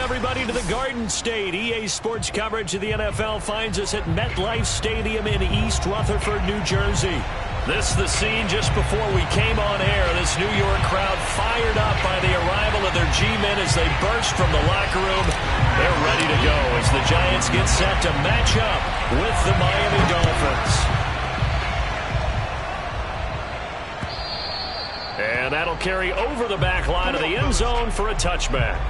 everybody to the Garden State. EA Sports coverage of the NFL finds us at MetLife Stadium in East Rutherford, New Jersey. This is the scene just before we came on air. This New York crowd fired up by the arrival of their G-men as they burst from the locker room. They're ready to go as the Giants get set to match up with the Miami Dolphins. And that'll carry over the back line of the end zone for a touchback.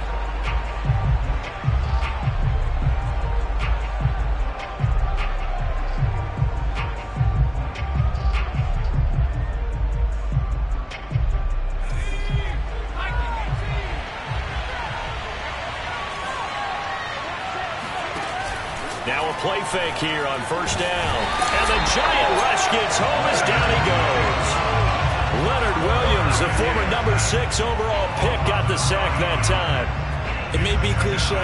Now a play fake here on first down. And the giant rush gets home as down he goes. Leonard Williams, the former number 6 overall pick, got the sack that time. It may be cliche,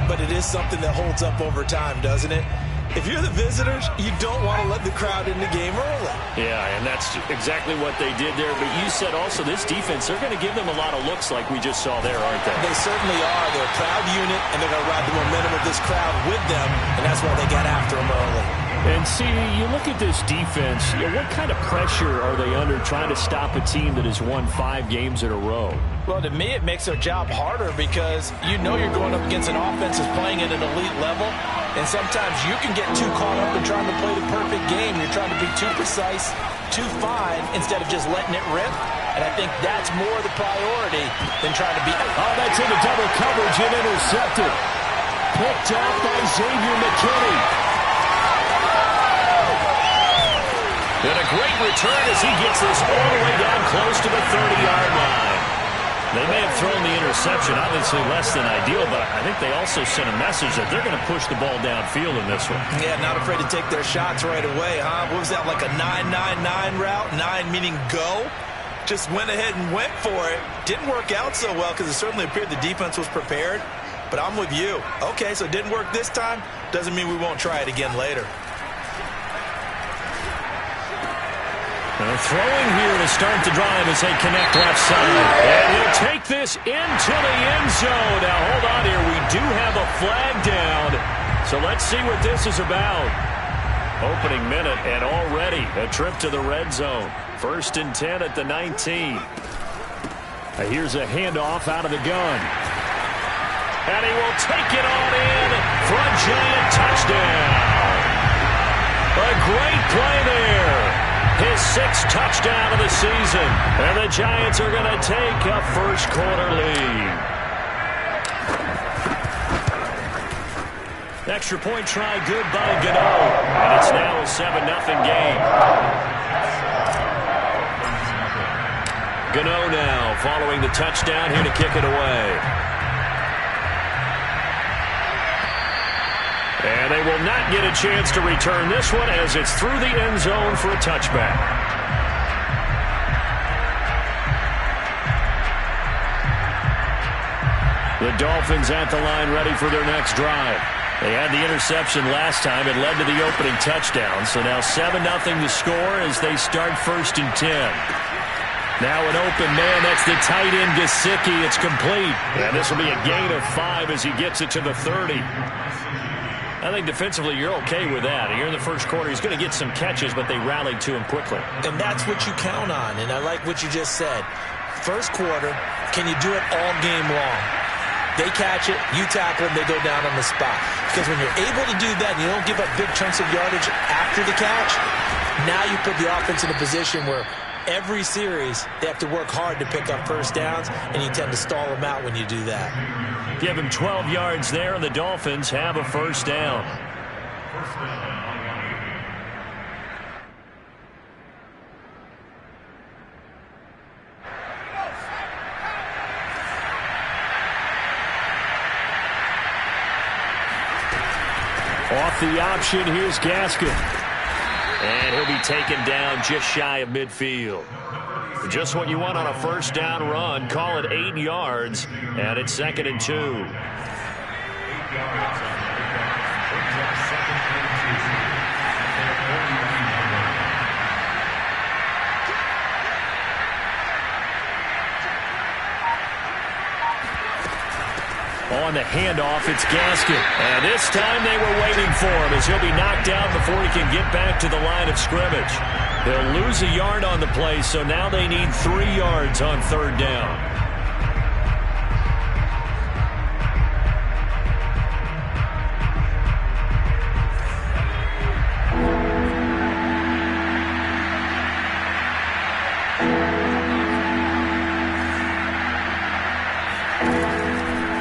but it is something that holds up over time, doesn't it? If you're the visitors, you don't want to let the crowd in the game early. Yeah, and that's exactly what they did there. But you said also this defense, they're going to give them a lot of looks like we just saw there, aren't they? They certainly are. They're a proud unit, and they're going to ride the momentum of this crowd with them, and that's why they got after them early. And, CD, you look at this defense, what kind of pressure are they under trying to stop a team that has won 5 games in a row? Well, to me, it makes their job harder because you know you're going up against an offense that's playing at an elite level, and sometimes you can get too caught up in trying to play the perfect game. You're trying to be too precise, too fine, instead of just letting it rip. And I think that's more the priority than trying to be... Oh, that's into double coverage and intercepted. Picked off by Xavier McKinney. And a great return as he gets this all the way down close to the 30-yard line. They may have thrown the interception, obviously less than ideal, but I think they also sent a message that they're going to push the ball downfield in this one. Yeah, not afraid to take their shots right away, huh? What was that, like a 9-9-9 route? 9 meaning go? Just went ahead and went for it. Didn't work out so well because it certainly appeared the defense was prepared, but I'm with you. Okay, so it didn't work this time. Doesn't mean we won't try it again later. Throwing here to start the drive as they connect left side. And he'll take this into the end zone. Now, hold on here. We do have a flag down. So let's see what this is about. Opening minute, and already a trip to the red zone. 1st and 10 at the 19. Here's a handoff out of the gun. And he will take it on in for a giant touchdown. A great play there. His 6th touchdown of the season. And the Giants are going to take a first-quarter lead. Extra point try good by Gano. And it's now a 7-0 game. Gano now following the touchdown here to kick it away. And they will not get a chance to return this one as it's through the end zone for a touchback. The Dolphins at the line ready for their next drive. They had the interception last time. It led to the opening touchdown. So now 7-0 to score as they start 1st and 10. Now an open man. That's the tight end, Gesicki. It's complete. And this will be a gain of 5 as he gets it to the 30. I think defensively you're okay with that. Here in the first quarter, he's going to get some catches, but they rallied to him quickly. And that's what you count on, and I like what you just said. First quarter, can you do it all game long? They catch it, you tackle them, they go down on the spot. Because when you're able to do that and you don't give up big chunks of yardage after the catch, now you put the offense in a position where every series they have to work hard to pick up first downs, and you tend to stall them out when you do that. Give him 12 yards there, and the Dolphins have a first down. Off the option, here's Gaskin. And he'll be taken down just shy of midfield. Just what you want on a first down run. Call it 8 yards, and it's 2nd and 2. On the handoff. It's Gaskin. And this time they were waiting for him as he'll be knocked out before he can get back to the line of scrimmage. They'll lose a yard on the play, so now they need 3 yards on 3rd down.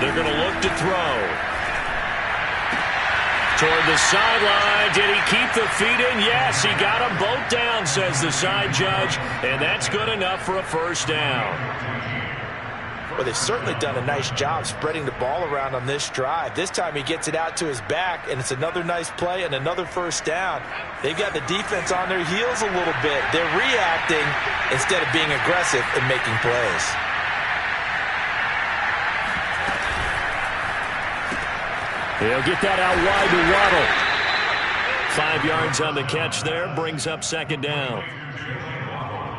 They're going to look to throw. Toward the sideline. Did he keep the feet in? Yes, he got them both down, says the side judge. And that's good enough for a 1st down. Well, they've certainly done a nice job spreading the ball around on this drive. This time he gets it out to his back, and it's another nice play and another 1st down. They've got the defense on their heels a little bit. They're reacting instead of being aggressive and making plays. He'll get that out wide to Waddle. 5 yards on the catch there, brings up 2nd down.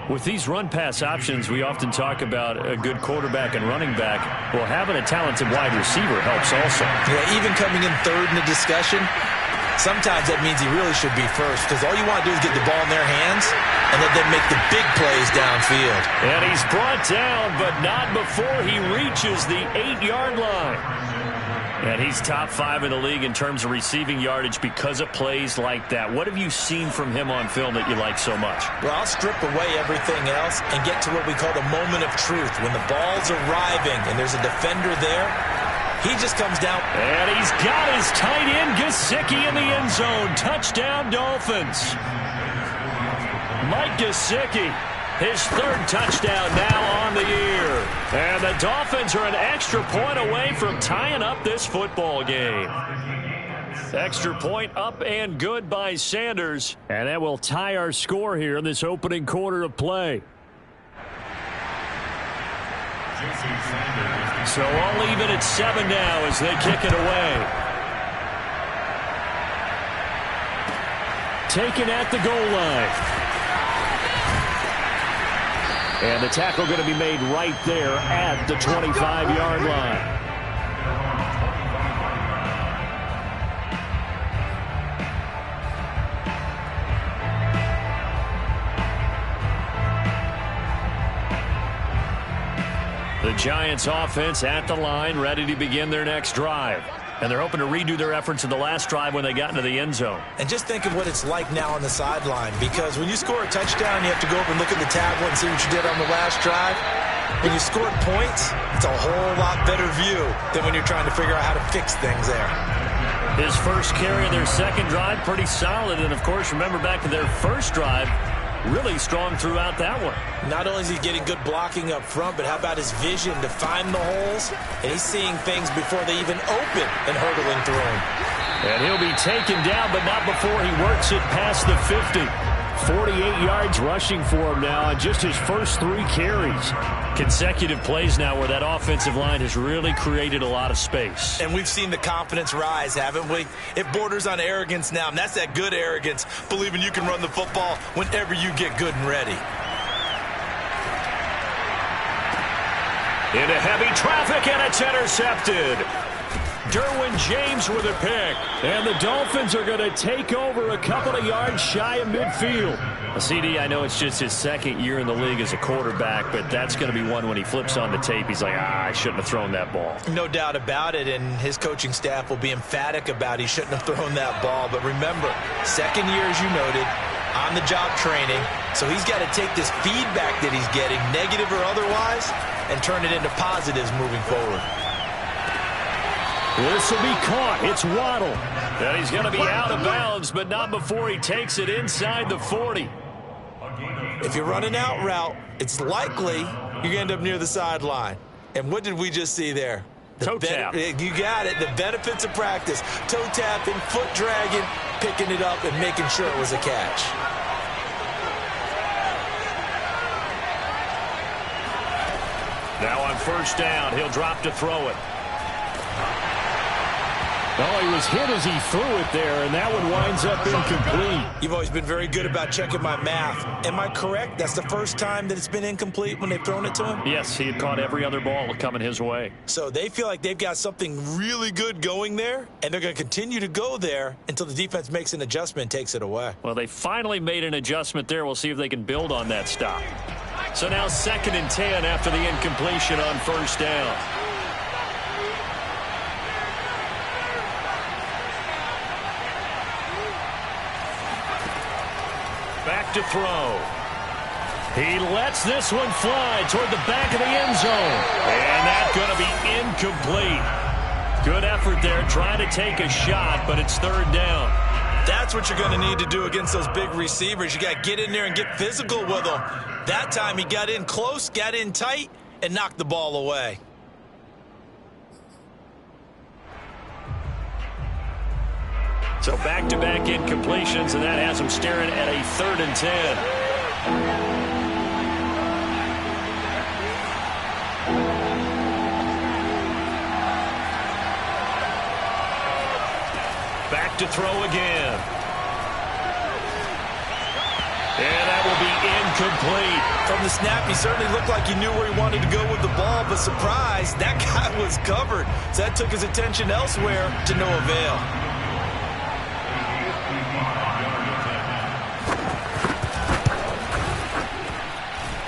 With these run-pass options, we often talk about a good quarterback and running back. Well, having a talented wide receiver helps also. Yeah, even coming in 3rd in the discussion, sometimes that means he really should be first, because all you want to do is get the ball in their hands and let them make the big plays downfield. And he's brought down, but not before he reaches the 8-yard line. And he's top 5 in the league in terms of receiving yardage because of plays like that. What have you seen from him on film that you like so much? Well, I'll strip away everything else and get to what we call the moment of truth. When the ball's arriving and there's a defender there, he just comes down. And he's got his tight end, Gesicki, in the end zone. Touchdown, Dolphins. Mike Gesicki. His 3rd touchdown now on the year. And the Dolphins are an extra point away from tying up this football game. Extra point up and good by Sanders. And that will tie our score here in this opening quarter of play. So all even at 7 now as they kick it away. Taken at the goal line. And the tackle going to be made right there at the 25-yard line. The Giants offense at the line, ready to begin their next drive. And they're hoping to redo their efforts in the last drive when they got into the end zone. And just think of what it's like now on the sideline, because when you score a touchdown, you have to go up and look at the tablet and see what you did on the last drive. When you scored points, it's a whole lot better view than when you're trying to figure out how to fix things there. His first carry of their 2nd drive, pretty solid. And, of course, remember back to their first drive, really strong throughout that one. Not only is he getting good blocking up front, but how about his vision to find the holes? And he's seeing things before they even open and hurdling through him. And he'll be taken down, but not before he works it past the 50. 48 yards rushing for him now on just his first 3 carries. Consecutive plays now where that offensive line has really created a lot of space. And we've seen the confidence rise, haven't we? It borders on arrogance now, and that's that good arrogance, believing you can run the football whenever you get good and ready. Into heavy traffic, and it's intercepted. Derwin James with a pick. And the Dolphins are going to take over a couple of yards shy of midfield. CD, I know it's just his 2nd year in the league as a quarterback, but that's going to be one when he flips on the tape. He's like, I shouldn't have thrown that ball. No doubt about it, and his coaching staff will be emphatic about he shouldn't have thrown that ball. But remember, 2nd year, as you noted, on-the-job training. So he's got to take this feedback that he's getting, negative or otherwise, and turn it into positives moving forward. This will be caught. It's Waddle. And he's going to be out of bounds, but not before he takes it inside the 40. If you're running out route, it's likely you're going to end up near the sideline. And what did we just see there? Toe tap. You got it. The benefits of practice. Toe tapping, foot dragging, picking it up, and making sure it was a catch. Now on 1st down, he'll drop to throw it. Oh, he was hit as he threw it there, and that one winds up incomplete. You've always been very good about checking my math. Am I correct? That's the first time that it's been incomplete when they've thrown it to him? Yes, he had caught every other ball coming his way. So they feel like they've got something really good going there, and they're going to continue to go there until the defense makes an adjustment and takes it away. Well, they finally made an adjustment there. We'll see if they can build on that stop. So now 2nd and 10 after the incompletion on 1st down. Back to throw. He lets this one fly toward the back of the end zone. And that's going to be incomplete. Good effort there trying to take a shot, but it's 3rd down. That's what you're going to need to do against those big receivers. You got to get in there and get physical with them. That time he got in close, got in tight, and knocked the ball away. So back-to-back incompletions, and that has him staring at a 3rd and 10. Back to throw again. And that will be incomplete. From the snap, he certainly looked like he knew where he wanted to go with the ball, but surprise, that guy was covered. So that took his attention elsewhere to no avail.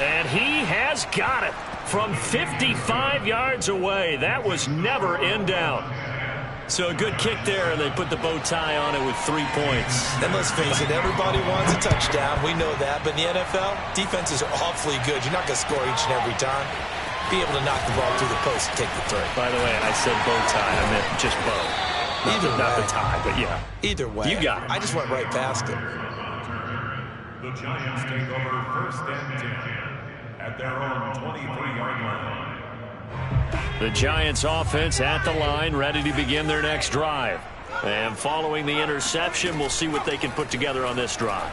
And he has got it from 55 yards away. That was never in doubt. So a good kick there, and they put the bow tie on it with 3 points. And let's face it, everybody wants a touchdown. We know that. But in the NFL, defenses are awfully good. You're not going to score each and every time. Be able to knock the ball through the post and take the throw. By the way, I said bow tie. I meant just bow. Not the tie, but yeah. Either way. You got it. I just went right past it. The Giants take over 1st and 10 at their own 23-yard line. The Giants offense at the line, ready to begin their next drive. And following the interception, we'll see what they can put together on this drive.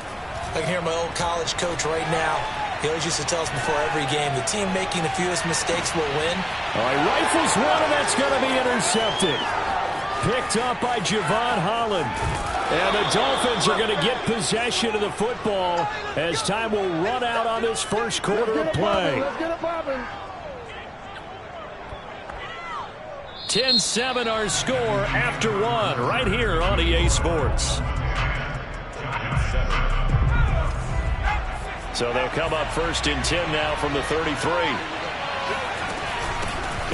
I can hear my old college coach right now. He always used to tell us before every game, the team making the fewest mistakes will win. All right, rifles one, and that's going to be intercepted. Picked up by Javon Holland. And the Dolphins are going to get possession of the football as time will run out on this first quarter of play. Let's get it popping. 10-7 our score after one right here on EA Sports. So they'll come up 1st and 10 now from the 33.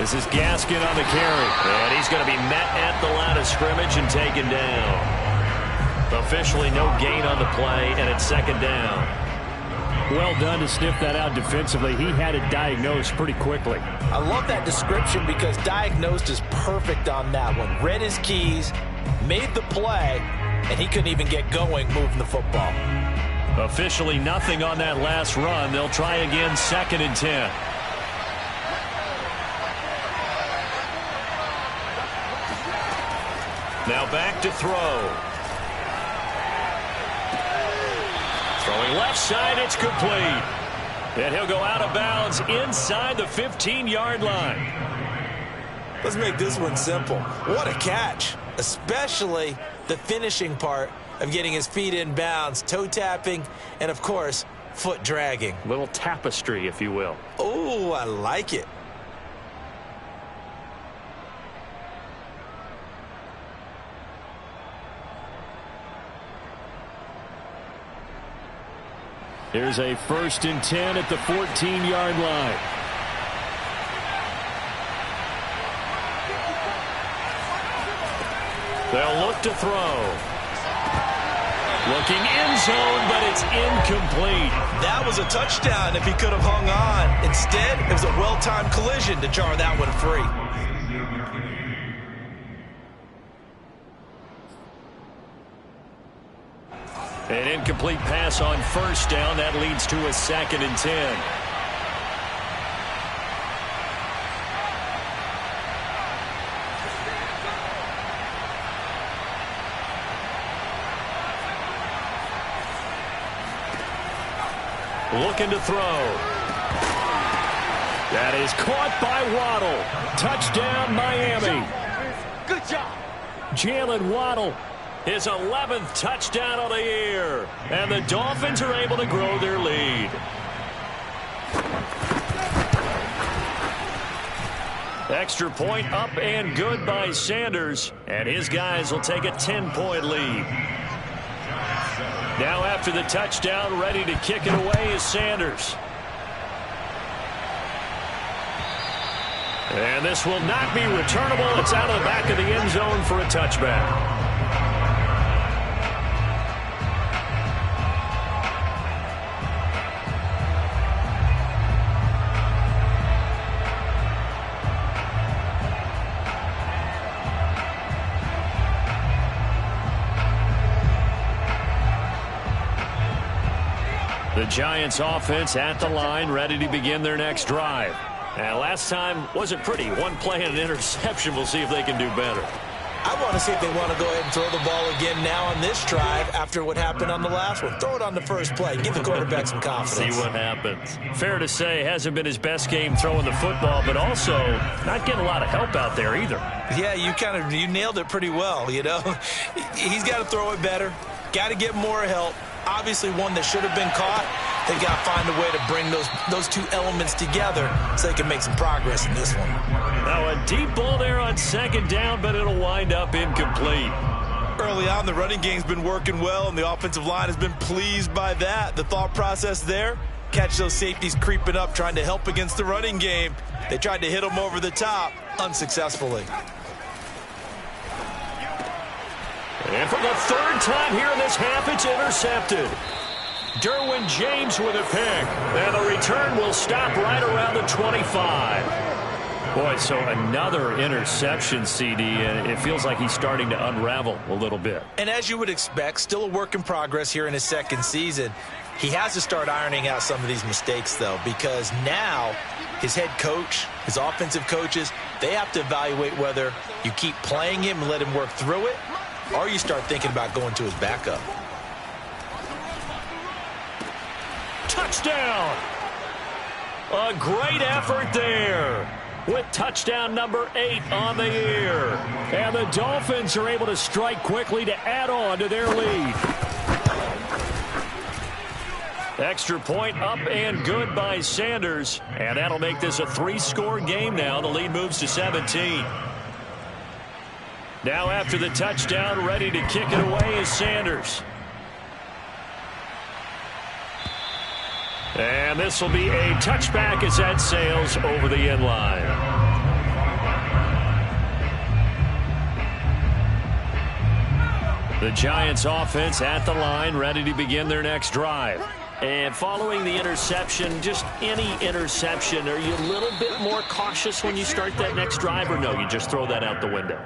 This is Gaskin on the carry. And he's going to be met at the line of scrimmage and taken down. Officially no gain on the play, and it's 2nd down. Well done to sniff that out defensively. He had it diagnosed pretty quickly. I love that description because diagnosed is perfect on that one. Read his keys, made the play, and he couldn't even get going moving the football. Officially nothing on that last run. They'll try again 2nd and 10. Now back to throw. Throwing left side, it's complete. And he'll go out of bounds inside the 15-yard line. Let's make this one simple. What a catch, especially the finishing part of getting his feet in bounds, toe tapping, and, of course, foot dragging. Little tapestry, if you will. Oh, I like it. Here's a 1st and 10 at the 14-yard line. They'll look to throw. Looking end zone, but it's incomplete. That was a touchdown if he could have hung on. Instead, it was a well-timed collision to jar that one free. An incomplete pass on 1st down. That leads to a 2nd and 10. Looking to throw. That is caught by Waddle. Touchdown, Miami. Good job. Jalen Waddle, his 11th touchdown of the year. And the Dolphins are able to grow their lead. Extra point up and good by Sanders. And his guys will take a 10-point lead. Now after the touchdown, ready to kick it away is Sanders. And this will not be returnable. It's out of the back of the end zone for a touchback. The Giants offense at the line, ready to begin their next drive. And last time wasn't pretty. One play and an interception. We'll see if they can do better. I want to see if they want to go ahead and throw the ball again now on this drive after what happened on the last one. Throw it on the first play. Give the quarterback some confidence. See what happens. Fair to say, hasn't been his best game throwing the football, but also not getting a lot of help out there either. Yeah, you nailed it pretty well, you know. He's got to throw it better. Got to get more help. Obviously one that should have been caught. They got to find a way to bring those two elements together so they can make some progress in this one. Now a deep ball there on second down, but it'll wind up incomplete. Early on, the running game's been working well, and the offensive line has been pleased by that. The thought process there, catch those safeties creeping up, trying to help against the running game. They tried to hit them over the top, unsuccessfully. And for the third time here in this half, it's intercepted. Derwin James with a pick. And the return will stop right around the 25. Boy, so another interception, CD, and it feels like he's starting to unravel a little bit. And as you would expect, still a work in progress here in his second season. He has to start ironing out some of these mistakes, though, because now his head coach, his offensive coaches, they have to evaluate whether you keep playing him and let him work through it, or you start thinking about going to his backup. Touchdown! A great effort there with touchdown number 8 on the year. And the Dolphins are able to strike quickly to add on to their lead. Extra point up and good by Sanders. And that'll make this a 3-score game now. The lead moves to 17. Now after the touchdown, ready to kick it away is Sanders. And this will be a touchback as that sails over the end line. The Giants offense at the line, ready to begin their next drive. And following the interception, just any interception, are you a little bit more cautious when you start that next drive, or no, you just throw that out the window?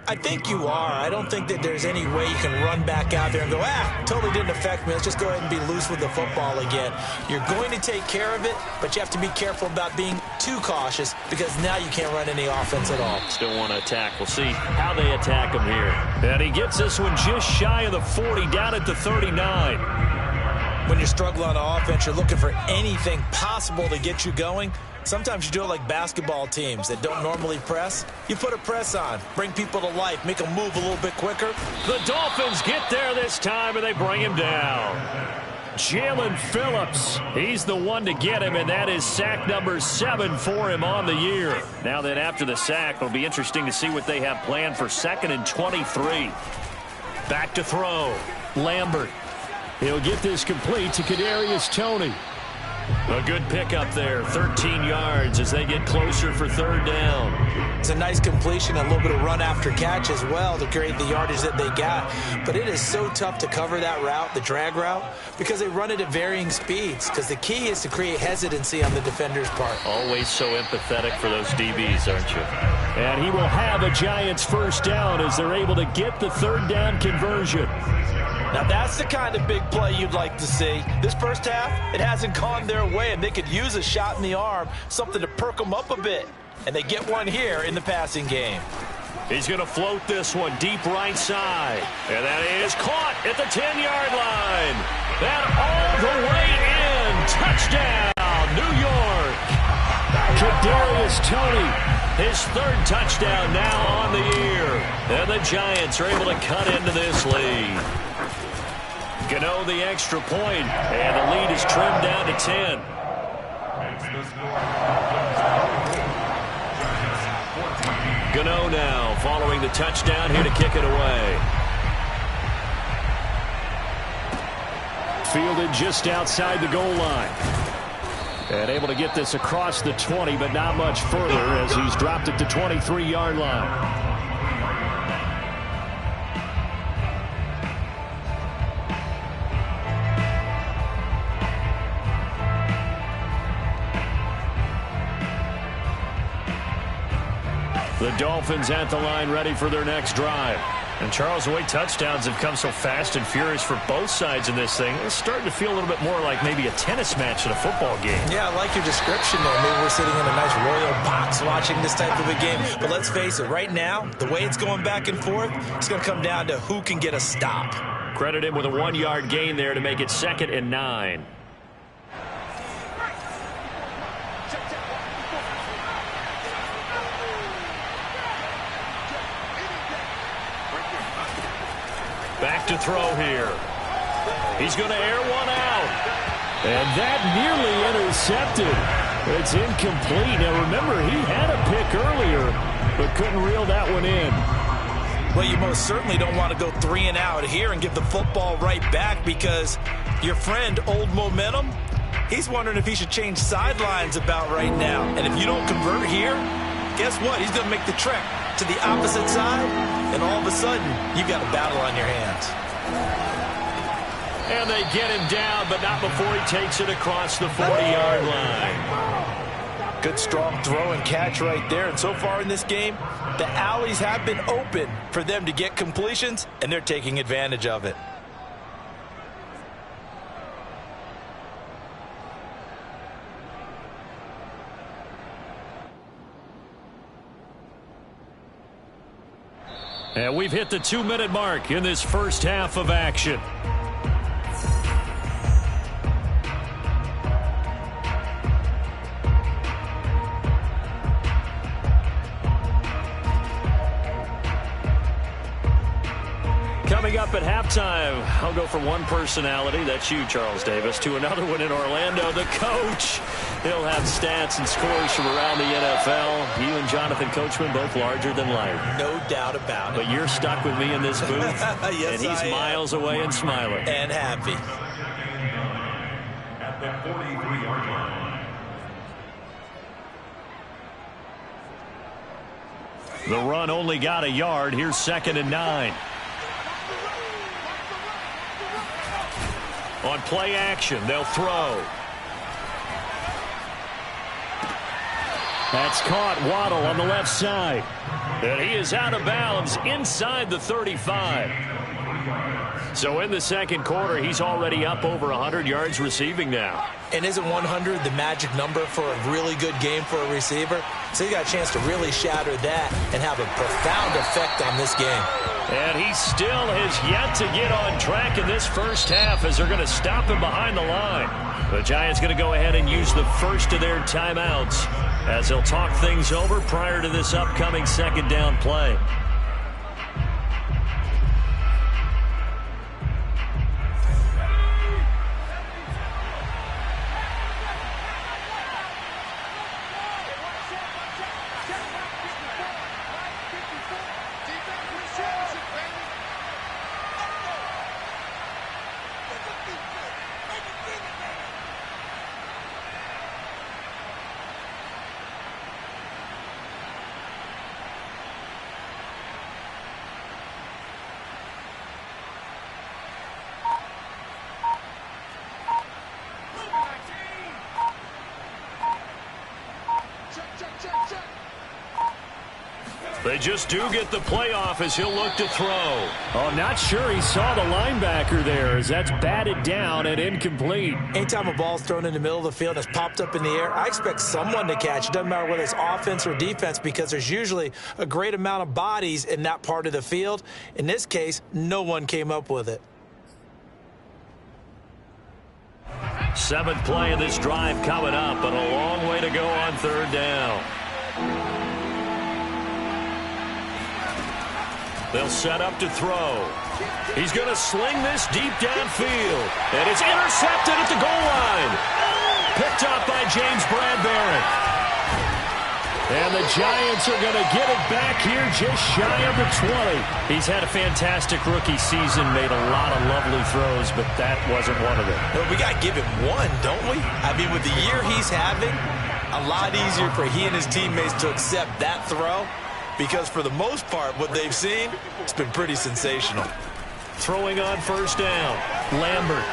I think you are. I don't think that there's any way you can run back out there and go, totally didn't affect me. Let's just go ahead and be loose with the football again. You're going to take care of it, but you have to be careful about being too cautious because now you can't run any offense at all. Still want to attack. We'll see how they attack him here. And he gets this one just shy of the 40, down at the 39. When you're struggling on offense, you're looking for anything possible to get you going. Sometimes you do it like basketball teams that don't normally press. You put a press on, bring people to life, make them move a little bit quicker. The Dolphins get there this time, and they bring him down. Jalen Phillips, he's the one to get him, and that is sack number 7 for him on the year. Now then, after the sack, it'll be interesting to see what they have planned for 2nd and 23. Back to throw. Lambert. He'll get this complete to Kadarius Toney. A good pickup there, 13 yards as they get closer for 3rd down. It's a nice completion, a little bit of run after catch as well to create the yardage that they got. But it is so tough to cover that route, the drag route, because they run it at varying speeds. Because the key is to create hesitancy on the defender's part. Always so empathetic for those DBs, aren't you? And he will have a Giants 1st down as they're able to get the 3rd down conversion. Now that's the kind of big play you'd like to see. This first half, it hasn't gone their way, and they could use a shot in the arm, something to perk them up a bit. And they get one here in the passing game. He's going to float this one deep right side. And that is caught at the 10-yard line. That all the way in. Touchdown, New York. Kadarius Toney His third touchdown now on the year. And the Giants are able to cut into this lead. Gano the extra point, and the lead is trimmed down to 10. Gano now following the touchdown here to kick it away. Fielded just outside the goal line. And able to get this across the 20, but not much further as he's dropped it to 23-yard line. The Dolphins at the line ready for their next drive. And Charles, the way touchdowns have come so fast and furious for both sides in this thing, it's starting to feel a little bit more like maybe a tennis match in a football game. Yeah, I like your description there. Maybe we're sitting in a nice royal box watching this type of a game. But let's face it, right now, the way it's going back and forth, it's going to come down to who can get a stop. Credit him with a 1-yard gain there to make it 2nd and 9. Back to throw here. He's going to air one out. And that nearly intercepted. It's incomplete. Now remember, he had a pick earlier, but couldn't reel that one in. Well, you most certainly don't want to go 3 and out here and give the football right back, because your friend, Old Momentum, he's wondering if he should change sidelines about right now. And if you don't convert here, guess what? He's going to make the trek to the opposite side, and all of a sudden, you've got a battle on your hands. And they get him down, but not before he takes it across the 40-yard line. Good strong throw and catch right there. And so far in this game, the alleys have been open for them to get completions, and they're taking advantage of it. And we've hit the 2-minute mark in this first half of action. Coming up at halftime, I'll go from one personality, that's you, Charles Davis, to another one in Orlando, the coach. He'll have stats and scores from around the NFL. You and Jonathan Coachman, both larger than life. No doubt about it. But you're stuck with me in this booth. Yes, and he's miles away and smiling. And happy. At the 43-yard line. The run only got a yard. Here's 2nd and 9. On play action, they'll throw. That's caught. Waddle on the left side. And he is out of bounds inside the 35. So in the second quarter, he's already up over 100 yards receiving now. And isn't 100 the magic number for a really good game for a receiver? So he got a chance to really shatter that and have a profound effect on this game. And he still has yet to get on track in this first half, as they're going to stop him behind the line. The Giants going to go ahead and use the first of their timeouts as they'll talk things over prior to this upcoming second down play. They just do get the playoff as he'll look to throw. Oh, not sure he saw the linebacker there, as that's batted down and incomplete. Anytime a ball's thrown in the middle of the field and it's popped up in the air, I expect someone to catch. It doesn't matter whether it's offense or defense, because there's usually a great amount of bodies in that part of the field. In this case, no one came up with it. 7th play of this drive coming up, but a long way to go on 3rd down. They'll set up to throw. He's going to sling this deep downfield. And it's intercepted at the goal line. Picked up by James Bradbury. And the Giants are going to get it back here just shy of the 20. He's had a fantastic rookie season, made a lot of lovely throws, but that wasn't one of them. Well, we got to give him one, don't we? I mean, with the year he's having, a lot easier for he and his teammates to accept that throw, because for the most part, what they've seen, it's been pretty sensational. Throwing on first down, Lambert.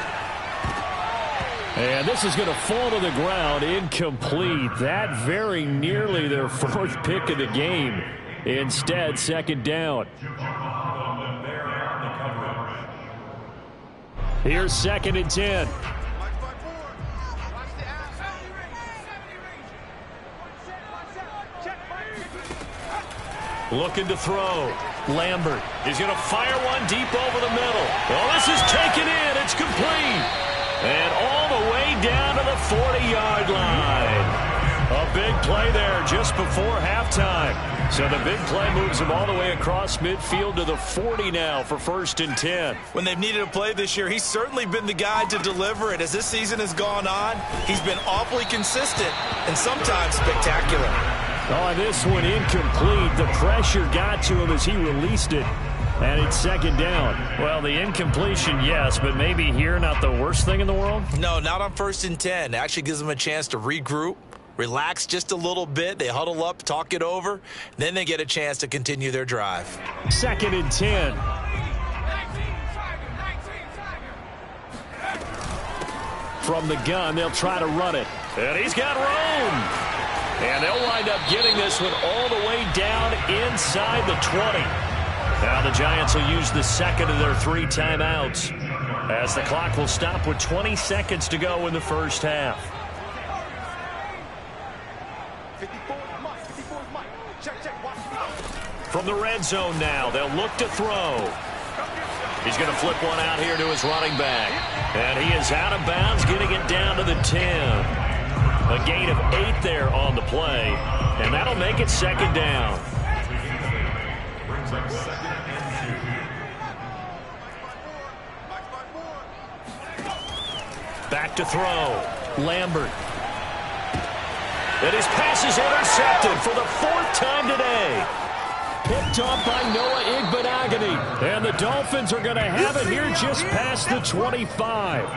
And this is going to fall to the ground, incomplete. That very nearly their fourth pick of the game. Instead, second down. Here's 2nd and 10. Looking to throw. Lambert. He's going to fire one deep over the middle. Well, this is taken in. It's complete. And all the way down to the 40-yard line. A big play there just before halftime. So the big play moves him all the way across midfield to the 40 now for 1st and 10. When they've needed a play this year, he's certainly been the guy to deliver it. As this season has gone on, he's been awfully consistent and sometimes spectacular. Oh, this one incomplete. The pressure got to him as he released it. And it's 2nd down. Well, the incompletion, yes, but maybe here not the worst thing in the world? No, not on 1st and 10. It actually gives them a chance to regroup, relax just a little bit. They huddle up, talk it over. Then they get a chance to continue their drive. 2nd and 10. From the gun, they'll try to run it. And he's got room. And they'll wind up getting this one all the way down inside the 20. Now the Giants will use the second of their 3 timeouts as the clock will stop with 20 seconds to go in the first half. From the red zone now, they'll look to throw. He's going to flip one out here to his running back. And he is out of bounds, getting it down to the 10. A gain of 8 there on the play. And that'll make it 2nd down. Back to throw. Lambert. And his pass is intercepted for the 4th time today. Picked off by Noah Igbenogany. And the Dolphins are going to have it here just past the 25.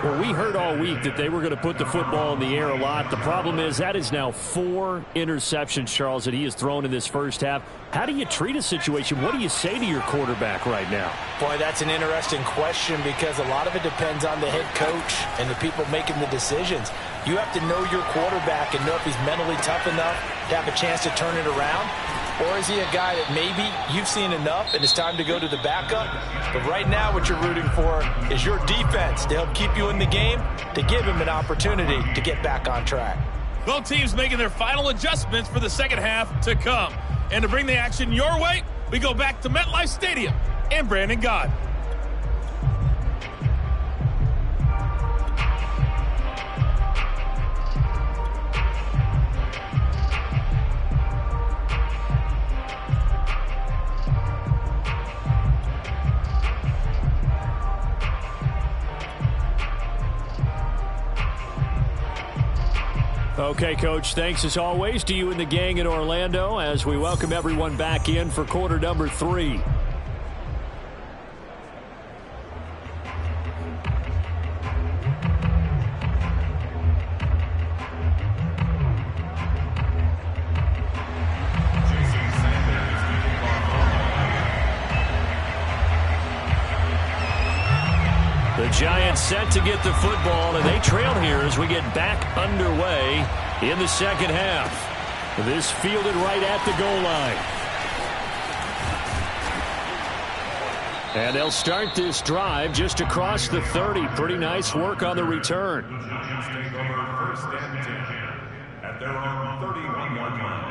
Well, we heard all week that they were going to put the football in the air a lot. The problem is that is now 4 interceptions, Charles, that he has thrown in this first half. How do you treat a situation? What do you say to your quarterback right now? Boy, that's an interesting question because a lot of it depends on the head coach and the people making the decisions. You have to know your quarterback and know if he's mentally tough enough to have a chance to turn it around. Or is he a guy that maybe you've seen enough and it's time to go to the backup? But right now what you're rooting for is your defense to help keep you in the game, to give him an opportunity to get back on track. Both teams making their final adjustments for the second half to come. And to bring the action your way, we go back to MetLife Stadium and Brandon Gott. Okay, Coach, thanks as always to you and the gang in Orlando as we welcome everyone back in for quarter number 3. The Giants set to get the football, and they trail here as we get back underway in the second half. This fielded right at the goal line. And they'll start this drive just across the 30. Pretty nice work on the return. The Giants take over 1st and 10 at their own 31-yard line.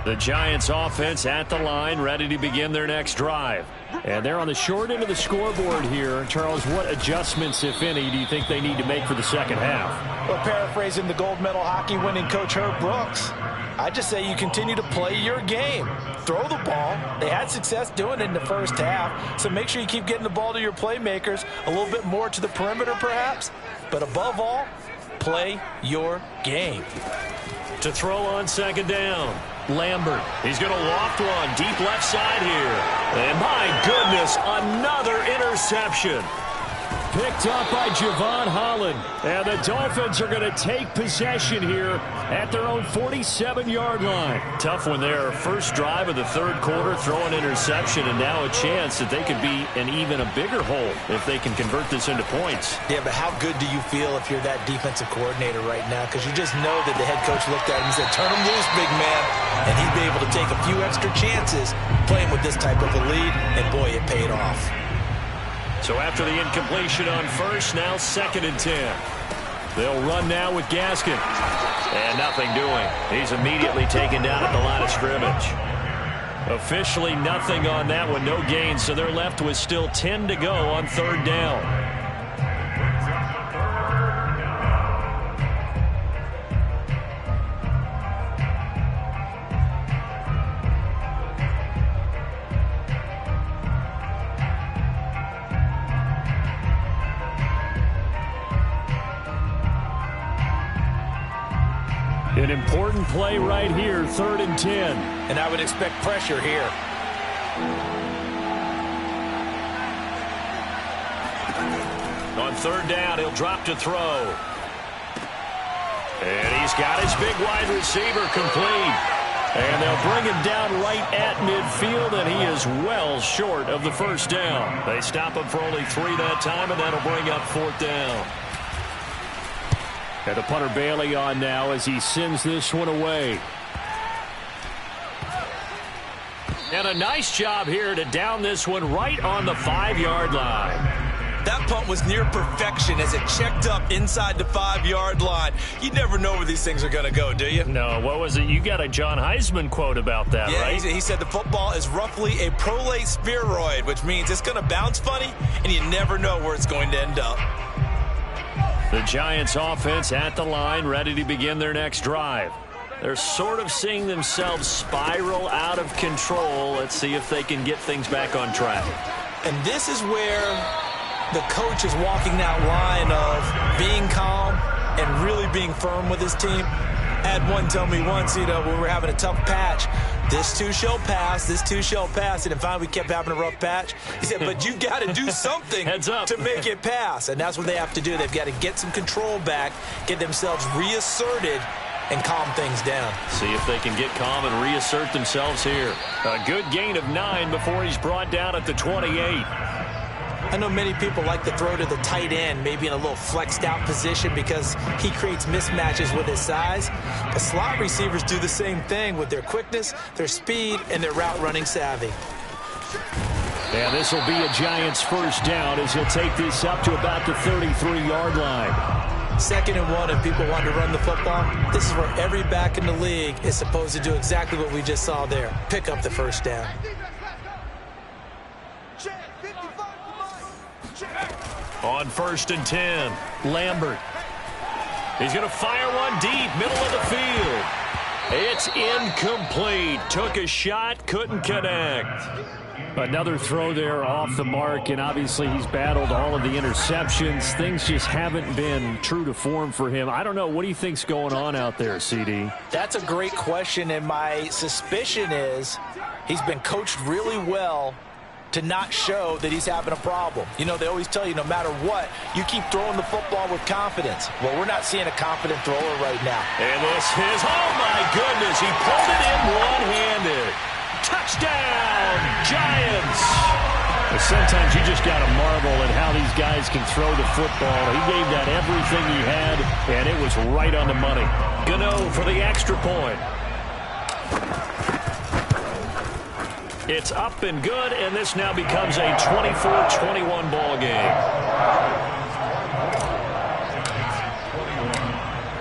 The Giants offense at the line, ready to begin their next drive. And they're on the short end of the scoreboard here. Charles, what adjustments, if any, do you think they need to make for the second half? Well, paraphrasing the gold medal hockey winning coach Herb Brooks, I just say you continue to play your game. Throw the ball. They had success doing it in the first half, so make sure you keep getting the ball to your playmakers, a little bit more to the perimeter perhaps, but above all, play your game. To throw on second down, Lambert. He's going to loft one deep left side here. And my goodness, another interception. Picked up by Javon Holland. And the Dolphins are going to take possession here at their own 47-yard line. Tough one there. First drive of the third quarter, throw an interception, and now a chance that they could be in even a bigger hole if they can convert this into points. Yeah, but how good do you feel if you're that defensive coordinator right now? Because you just know that the head coach looked at him and said, turn him loose, big man. And he'd be able to take a few extra chances playing with this type of a lead, and boy, it paid off. So after the incompletion on first, now 2nd and 10. They'll run now with Gaskin. And nothing doing. He's immediately taken down at the line of scrimmage. Officially nothing on that one, no gain, so they're left with still 10 to go on 3rd down. An important play right here, 3rd and 10. And I would expect pressure here. On 3rd down, he'll drop to throw. And he's got his big wide receiver complete. And they'll bring him down right at midfield, and he is well short of the first down. They stop him for only 3 that time, and that'll bring up 4th down. And the punter Bailey on now as he sends this one away. And a nice job here to down this one right on the 5-yard line. That punt was near perfection as it checked up inside the 5-yard line. You never know where these things are going to go, do you? No, what was it? You got a John Heisman quote about that, yeah, right? He said the football is roughly a prolate spheroid, which means it's going to bounce funny, and you never know where it's going to end up. The Giants offense at the line, ready to begin their next drive. They're sort of seeing themselves spiral out of control. Let's see if they can get things back on track. And this is where the coach is walking that line of being calm and really being firm with his team. I had one tell me once, when we were having a tough patch, this too shall pass, this too shall pass. And finally we kept having a rough patch. He said, but you got to do something to make it pass. And that's what they have to do. They've got to get some control back, get themselves reasserted, and calm things down. See if they can get calm and reassert themselves here. A good gain of 9 before he's brought down at the 28. I know many people like to throw to the tight end, maybe in a little flexed out position because he creates mismatches with his size. But slot receivers do the same thing with their quickness, their speed, and their route running savvy. And this will be a Giants first down as he'll take this up to about the 33-yard line. 2nd and 1, if people want to run the football, this is where every back in the league is supposed to do exactly what we just saw there. Pick up the first down. On 1st and 10, Lambert. He's going to fire one deep, middle of the field. It's incomplete. Took a shot, couldn't connect. Another throw there off the mark, and obviously he's battled all of the interceptions. Things just haven't been true to form for him. I don't know. What do you think's going on out there, CD? That's a great question, and my suspicion is he's been coached really well to not show that he's having a problem. They always tell you no matter what, you keep throwing the football with confidence. Well, we're not seeing a confident thrower right now. And this is, oh my goodness, he pulled it in one-handed. Touchdown, Giants! Sometimes you just got to marvel at how these guys can throw the football. He gave that everything he had, and it was right on the money. Gano for the extra point. It's up and good, and this now becomes a 24-21 ball game.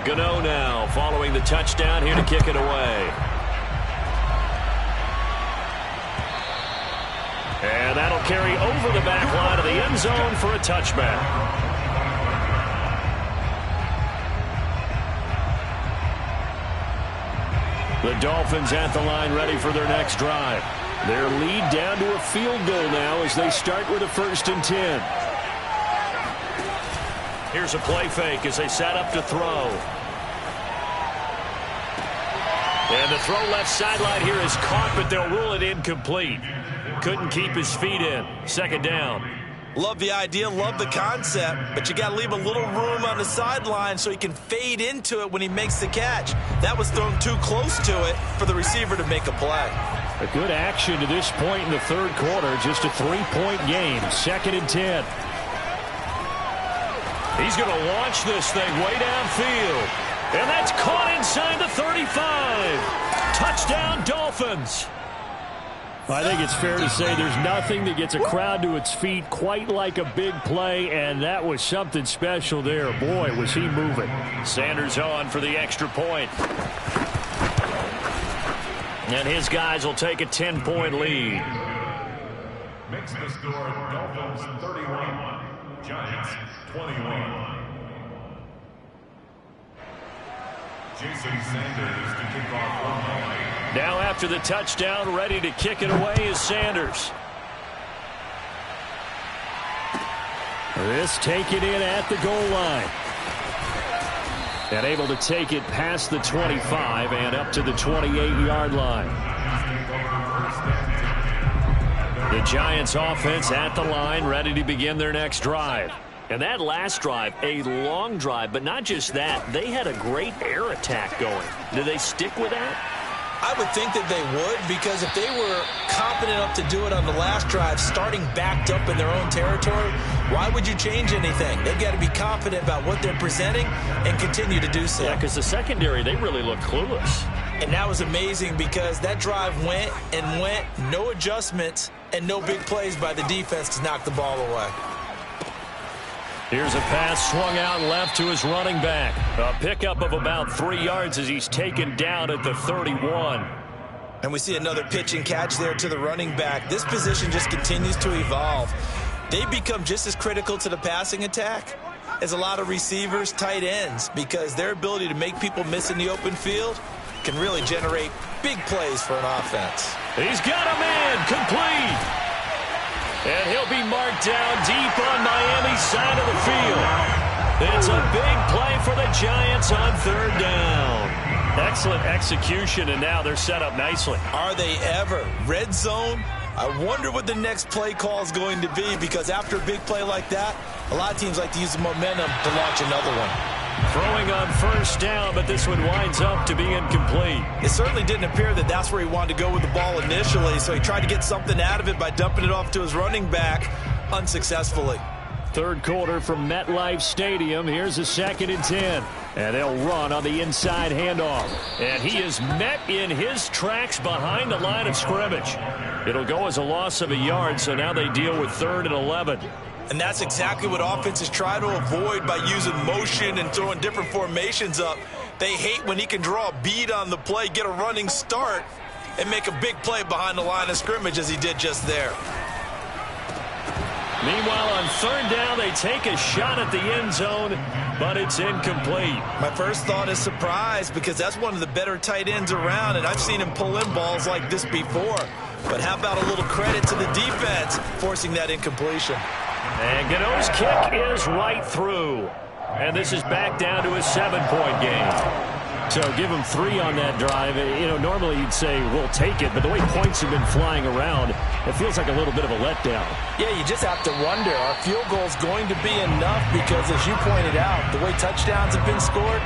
Gano now following the touchdown here to kick it away. And that'll carry over the back line of the end zone for a touchback. The Dolphins at the line ready for their next drive. Their lead down to a field goal now as they start with a 1st and 10. Here's a play fake as they set up to throw. And the throw left sideline here is caught, but they'll rule it incomplete. Couldn't keep his feet in. 2nd down. Love the idea, love the concept, but you got to leave a little room on the sideline so he can fade into it when he makes the catch. That was thrown too close to it for the receiver to make a play. A good action to this point in the 3rd quarter. Just a 3-point game. 2nd and 10. He's going to launch this thing way downfield. And that's caught inside the 35. Touchdown, Dolphins. I think it's fair to say there's nothing that gets a crowd to its feet quite like a big play, and that was something special there. Boy, was he moving. Sanders on for the extra point. And his guys will take a 10-point lead. Makes the score Dolphins 31, Giants 21. Jason Sanders to kick off one play. Now after the touchdown, ready to kick it away is Sanders. This taken in at the goal line. And able to take it past the 25 and up to the 28-yard line. The Giants offense at the line, ready to begin their next drive. And that last drive, a long drive, but not just that. They had a great air attack going. Do they stick with that? I would think that they would, because if they were confident enough to do it on the last drive, starting backed up in their own territory, why would you change anything? They've got to be confident about what they're presenting and continue to do so. Yeah, because the secondary, they really looked clueless. And that was amazing because that drive went and went, no adjustments, and no big plays by the defense to knock the ball away. Here's a pass swung out left to his running back. A pickup of about 3 yards as he's taken down at the 31. And we see another pitch and catch there to the running back. This position just continues to evolve. They become just as critical to the passing attack as a lot of receivers, tight ends, because their ability to make people miss in the open field can really generate big plays for an offense. He's got a man complete. And he'll be marked down deep on Miami's side of the field. It's a big play for the Giants on 3rd down. Excellent execution, and now they're set up nicely. Are they ever? Red zone? I wonder what the next play call is going to be, because after a big play like that, a lot of teams like to use the momentum to launch another one. Throwing on 1st down, but this one winds up to be incomplete. It certainly didn't appear that that's where he wanted to go with the ball initially, so he tried to get something out of it by dumping it off to his running back unsuccessfully. 3rd quarter from MetLife Stadium. Here's a 2nd and 10. And they'll run on the inside handoff. And he is met in his tracks behind the line of scrimmage. It'll go as a loss of a yard, so now they deal with 3rd and 11. And that's exactly what offenses try to avoid by using motion and throwing different formations up. They hate when he can draw a bead on the play, get a running start, and make a big play behind the line of scrimmage as he did just there. Meanwhile, on 3rd down, they take a shot at the end zone, but it's incomplete. My first thought is surprise, because that's one of the better tight ends around, and I've seen him pull in balls like this before. But how about a little credit to the defense forcing that incompletion? And Gano's kick is right through. And this is back down to a 7-point game. So give him 3 on that drive. You know, normally you'd say, we'll take it, but the way points have been flying around, it feels like a little bit of a letdown. Yeah, you just have to wonder, are field goals going to be enough? Because as you pointed out, the way touchdowns have been scored,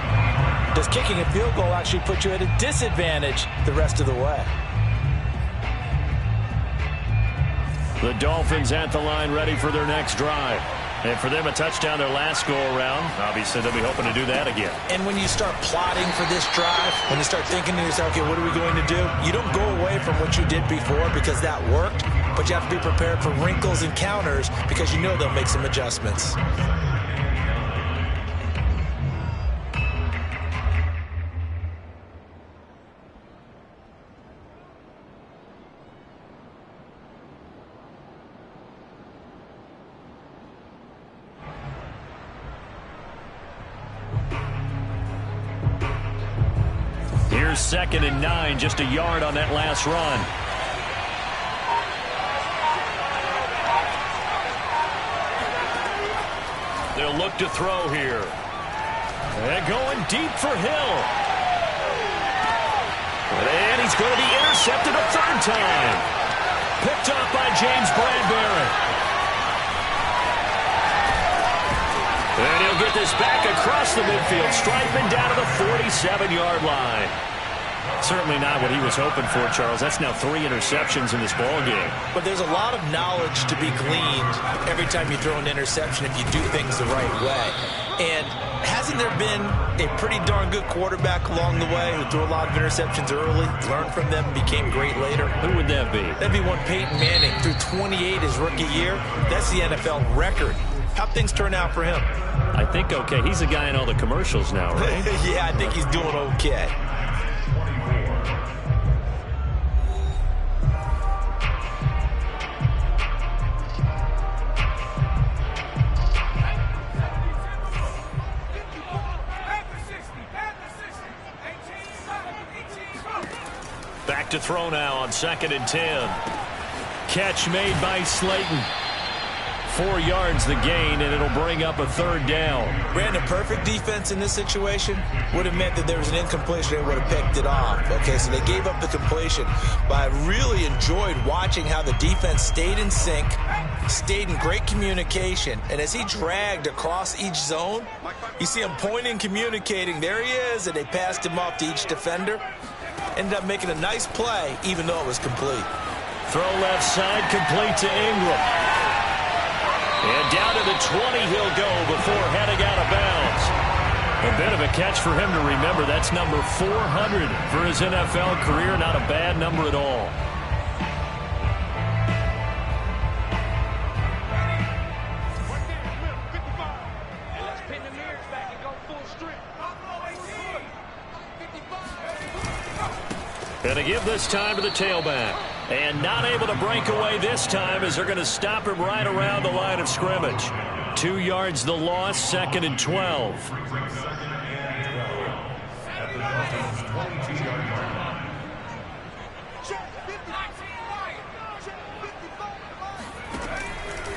does kicking a field goal actually put you at a disadvantage the rest of the way? The Dolphins at the line ready for their next drive. And for them, a touchdown their last go-around. Obviously, they'll be hoping to do that again. And when you start plotting for this drive, when you start thinking to yourself, okay, what are we going to do? You don't go away from what you did before because that worked, but you have to be prepared for wrinkles and counters because you know they'll make some adjustments. Here's 2nd and 9, just a yard on that last run. They'll look to throw here. And going deep for Hill. And he's going to be intercepted a 3rd time. Picked off by James Bradbury. And he'll get this back across the midfield, striping down to the 47-yard line. Certainly not what he was hoping for, Charles. That's now 3 interceptions in this ball game. But there's a lot of knowledge to be gleaned every time you throw an interception if you do things the right way. And hasn't there been a pretty darn good quarterback along the way who threw a lot of interceptions early, learned from them, and became great later? Who would that be? That'd be one Peyton Manning. Threw 28 his rookie year. That's the NFL record. How'd things turn out for him? I think okay. He's the guy in all the commercials now, right? Yeah, I think he's doing okay. Back to throw now on 2nd and 10. Catch made by Slayton. 4 yards the gain, and it'll bring up a 3rd down. Brandon, perfect defense in this situation would have meant that there was an incompletion. They would have picked it off. Okay, so they gave up the completion. But I really enjoyed watching how the defense stayed in sync, stayed in great communication. And as he dragged across each zone, you see him pointing, communicating. There he is, and they passed him off to each defender. Ended up making a nice play, even though it was complete. Throw left side, complete to Ingram. And down to the 20 he'll go before heading out of bounds. A bit of a catch for him to remember. That's number 400 for his NFL career. Not a bad number at all. Going to give this time to the tailback. And not able to break away this time as they're going to stop him right around the line of scrimmage. 2 yards the loss, 2nd and 12.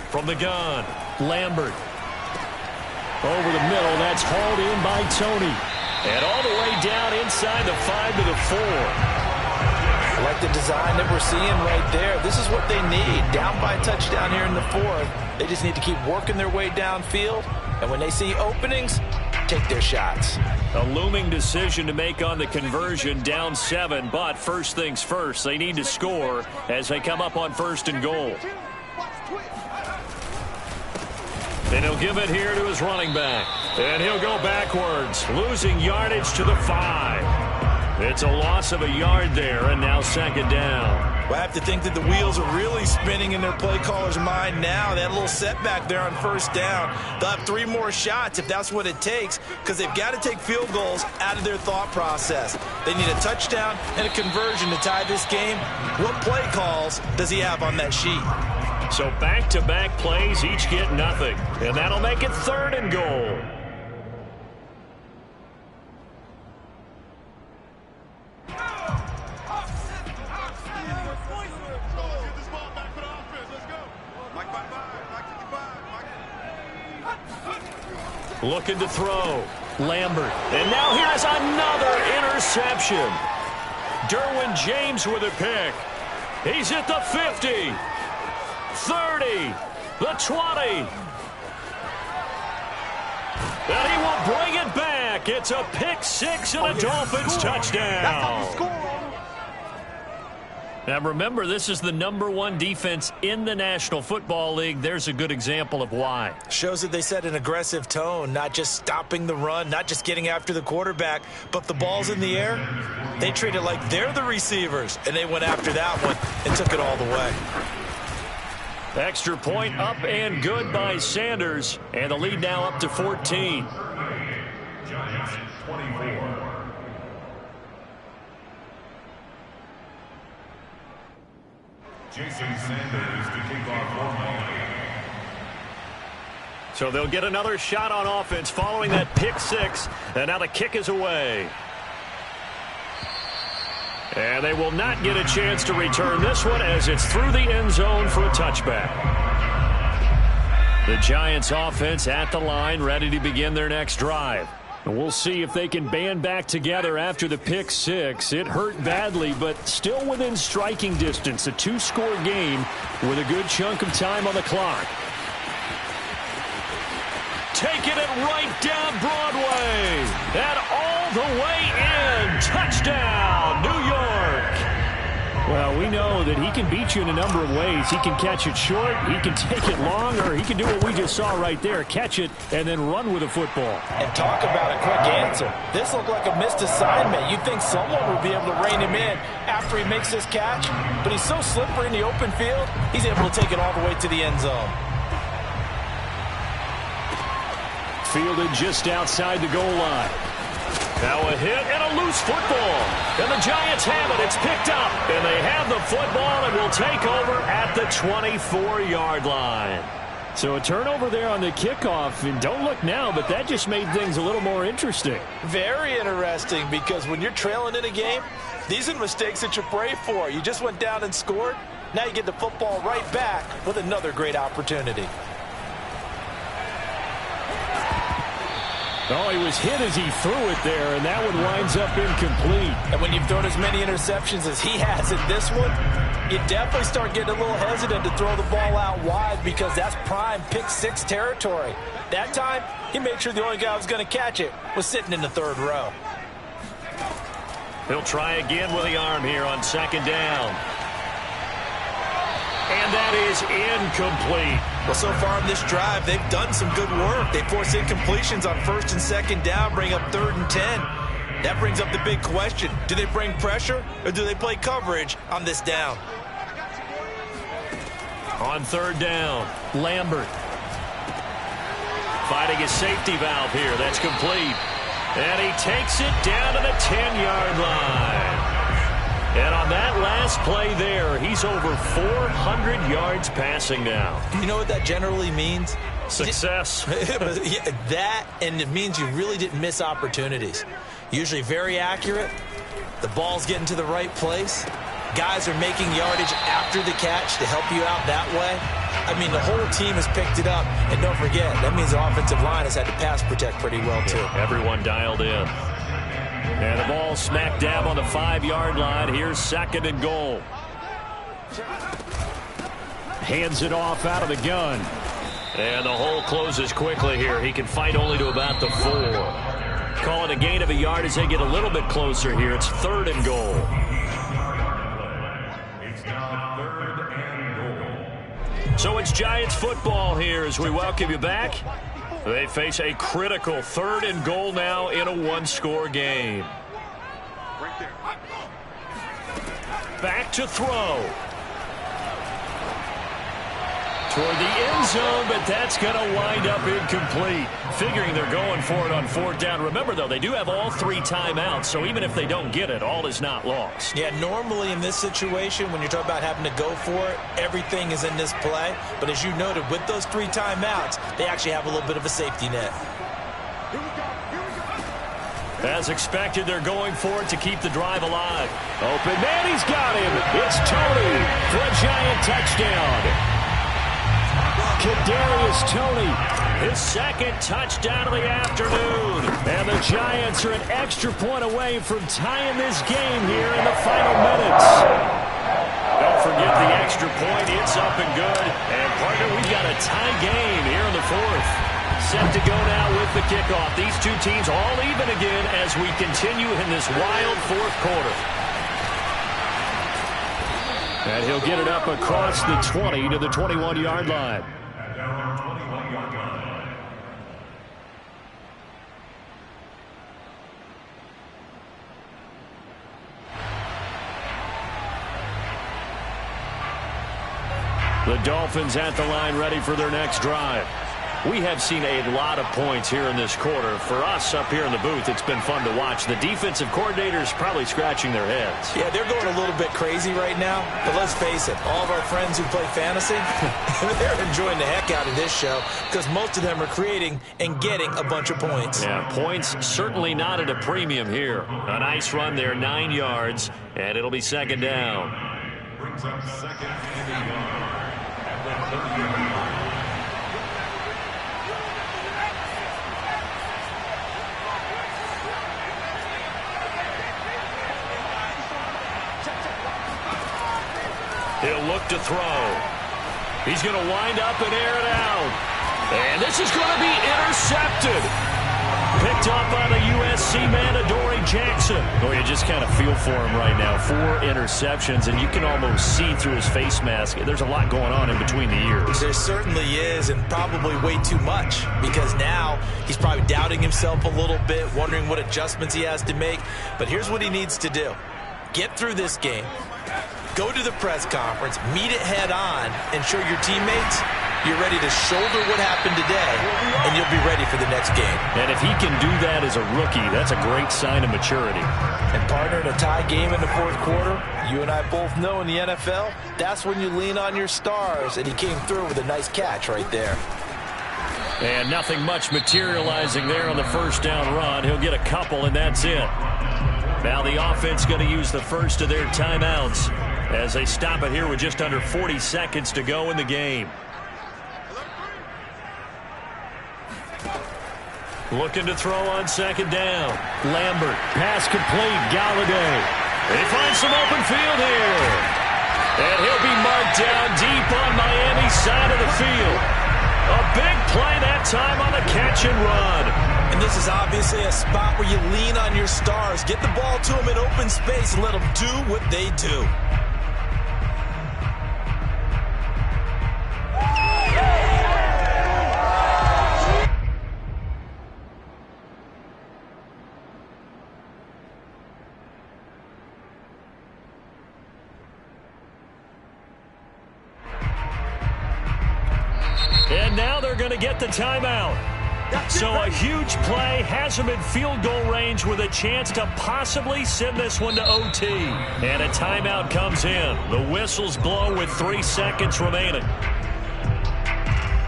From the gun, Lambert. Over the middle, that's hauled in by Tony. And all the way down inside the 5 to the 4. I like the design that we're seeing right there. This is what they need. Down by a touchdown here in the 4th. They just need to keep working their way downfield. And when they see openings, take their shots. A looming decision to make on the conversion, down 7. But first things first, they need to score as they come up on 1st and goal. And he'll give it here to his running back. And he'll go backwards, losing yardage to the 5. It's a loss of a yard there, and now 2nd down. Well, I have to think that the wheels are really spinning in their play caller's mind now. They had a little setback there on 1st down. They'll have 3 more shots if that's what it takes, because they've got to take field goals out of their thought process. They need a touchdown and a conversion to tie this game. What play calls does he have on that sheet? So back-to-back plays, each get nothing. And that'll make it 3rd and goal. Looking to throw. Lambert. And now here's another interception. Derwin James with a pick. He's at the 50. 30. The 20. And he will bring it back. It's a pick 6 and a Dolphins touchdown. Now remember, this is the #1 defense in the National Football League. There's a good example of why. Shows that they set an aggressive tone, not just stopping the run, not just getting after the quarterback, but the ball's in the air. They treat it like they're the receivers, and they went after that one and took it all the way. Extra point up and good by Sanders, and the lead now up to 14. Giants 24. Jason Sanders to kick off for Miami. So they'll get another shot on offense following that pick 6, and now the kick is away. And they will not get a chance to return this one as it's through the end zone for a touchback. The Giants offense at the line, ready to begin their next drive. And we'll see if they can band back together after the pick six. It hurt badly, but still within striking distance. A two-score game with a good chunk of time on the clock. Taking it right down Broadway. And all the way in. Touchdown, New York. Well, we know that he can beat you in a number of ways. He can catch it short, he can take it long, or he can do what we just saw right there, catch it and then run with a football. And talk about a quick answer. This looked like a missed assignment. You'd think someone would be able to rein him in after he makes this catch, but he's so slippery in the open field, he's able to take it all the way to the end zone. Fielded just outside the goal line. Now a hit and a loose football. And the Giants have it. It's picked up. And they have the football and will take over at the 24-yard line. So a turnover there on the kickoff. And don't look now, but that just made things a little more interesting. Very interesting, because when you're trailing in a game, these are the mistakes that you pray for. You just went down and scored. Now you get the football right back with another great opportunity. Oh, he was hit as he threw it there, and that one winds up incomplete. And when you've thrown as many interceptions as he has in this one, you definitely start getting a little hesitant to throw the ball out wide, because that's prime pick six territory. That time, he made sure the only guy who was going to catch it was sitting in the third row. He'll try again with the arm here on second down. And that is incomplete. Well, so far in this drive, they've done some good work. They force incompletions on first and second down, bring up 3rd and 10. That brings up the big question. Do they bring pressure, or do they play coverage on this down? On 3rd down, Lambert. Fighting a safety valve here. That's complete. And he takes it down to the 10-yard line. And on that last play there, he's over 400 yards passing now. You know what that generally means? Success. That, and it means you really didn't miss opportunities. Usually very accurate. The ball's getting to the right place. Guys are making yardage after the catch to help you out that way. I mean, the whole team has picked it up. And don't forget, that means the offensive line has had to pass protect pretty well, too. Yeah, everyone dialed in. And the ball smack dab on the 5-yard line. Here's 2nd and goal. Hands it off out of the gun. And the hole closes quickly here. He can fight only to about the 4. Call it a gain of a yard as they get a little bit closer here. It's 3rd and goal. It's now 3rd and goal. So it's Giants football here as we welcome you back. They face a critical 3rd and goal now in a one-score game. Back to throw. Toward the end zone, but that's going to wind up incomplete. Figuring they're going for it on 4th down. Remember, though, they do have all 3 timeouts, so even if they don't get it, all is not lost. Yeah, normally in this situation, when you're talking about having to go for it, everything is in this play. But as you noted, with those 3 timeouts, they actually have a little bit of a safety net. As expected, they're going for it to keep the drive alive. Open man, he's got him. It's Tony for a Giant touchdown. Kadarius Toney, his 2nd touchdown of the afternoon. And the Giants are an extra point away from tying this game here in the final minutes. Don't forget the extra point. It's up and good. And, partner, we've got a tie game here in the 4th. Set to go now with the kickoff. These two teams all even again as we continue in this wild 4th quarter. And he'll get it up across the 20 to the 21-yard line. The Dolphins at the line ready for their next drive. We have seen a lot of points here in this quarter. For us up here in the booth, it's been fun to watch. The defensive coordinators probably scratching their heads. Yeah, they're going a little bit crazy right now. But let's face it, all of our friends who play fantasy, they're enjoying the heck out of this show because most of them are creating and getting a bunch of points. Yeah, points certainly not at a premium here. A nice run there, 9 yards, and it'll be second down. Brings up second and 1 at the 30-yard line. He'll look to throw. He's going to wind up and air it out. And this is going to be intercepted. Picked up by the USC man, Adoree Jackson. Oh, you just kind of feel for him right now. 4 interceptions, and you can almost see through his face mask. There's a lot going on in between the ears. There certainly is, and probably way too much, because now he's probably doubting himself a little bit, wondering what adjustments he has to make. But here's what he needs to do. Get through this game. Go to the press conference, meet it head on, and show your teammates you're ready to shoulder what happened today, and you'll be ready for the next game. And if he can do that as a rookie, that's a great sign of maturity. And partner, in a tie game in the fourth quarter, you and I both know in the NFL, that's when you lean on your stars, and he came through with a nice catch right there. And nothing much materializing there on the first down run. He'll get a couple, and that's it. Now the offense going to use the first of their timeouts as they stop it here with just under 40 seconds to go in the game. Looking to throw on second down. Lambert, pass complete, Galladay. They find some open field here. And he'll be marked down deep on Miami's side of the field. A big play that time on the catch and run. And this is obviously a spot where you lean on your stars. Get the ball to them in open space and let them do what they do. And now they're going to get the timeout. So a huge play has them in field goal range with a chance to possibly send this one to OT. And a timeout comes in. The whistles blow with 3 seconds remaining.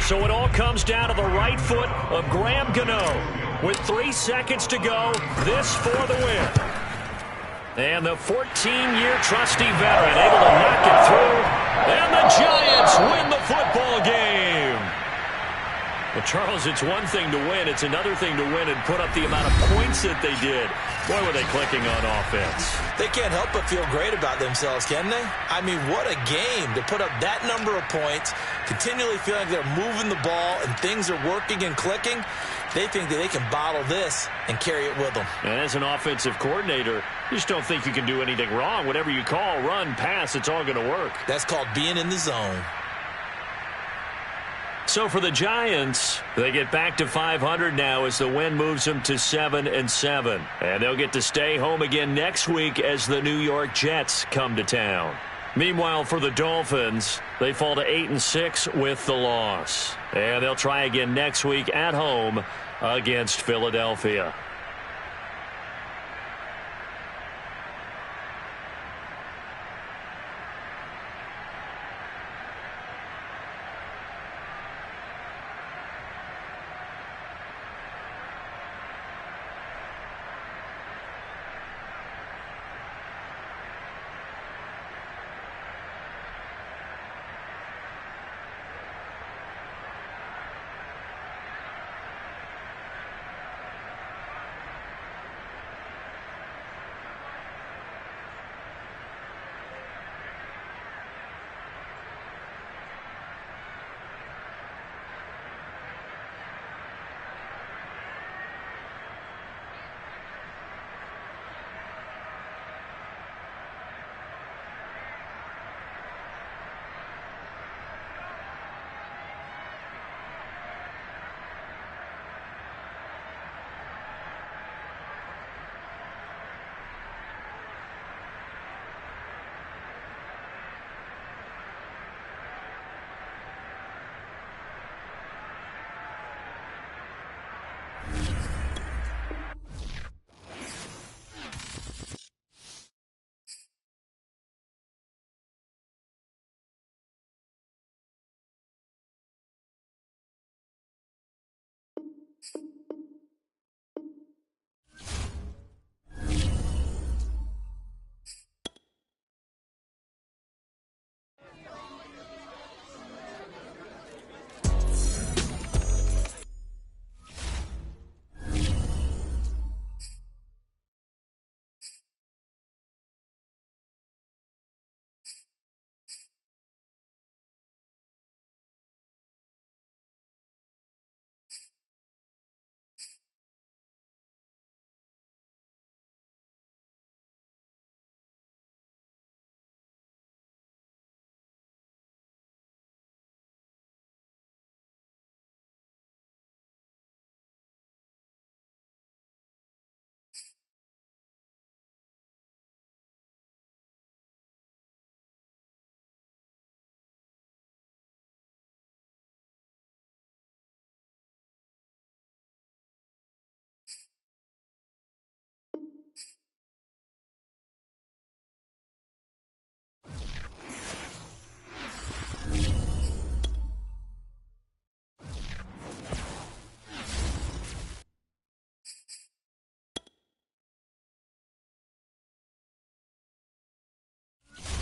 So it all comes down to the right foot of Graham Gano. With 3 seconds to go, this for the win. And the 14-year trusty veteran able to knock it through. And the Giants win the football game. Well, Charles, it's one thing to win. It's another thing to win and put up the amount of points that they did. Boy, were they clicking on offense. They can't help but feel great about themselves, can they? I mean, what a game to put up that number of points, continually feeling like they're moving the ball and things are working and clicking. They think that they can bottle this and carry it with them. And as an offensive coordinator, you just don't think you can do anything wrong. Whatever you call, run, pass, it's all going to work. That's called being in the zone. So for the Giants, they get back to 500 now as the win moves them to 7-7. And they'll get to stay home again next week as the New York Jets come to town. Meanwhile, for the Dolphins, they fall to 8-6 with the loss. And they'll try again next week at home against Philadelphia. you.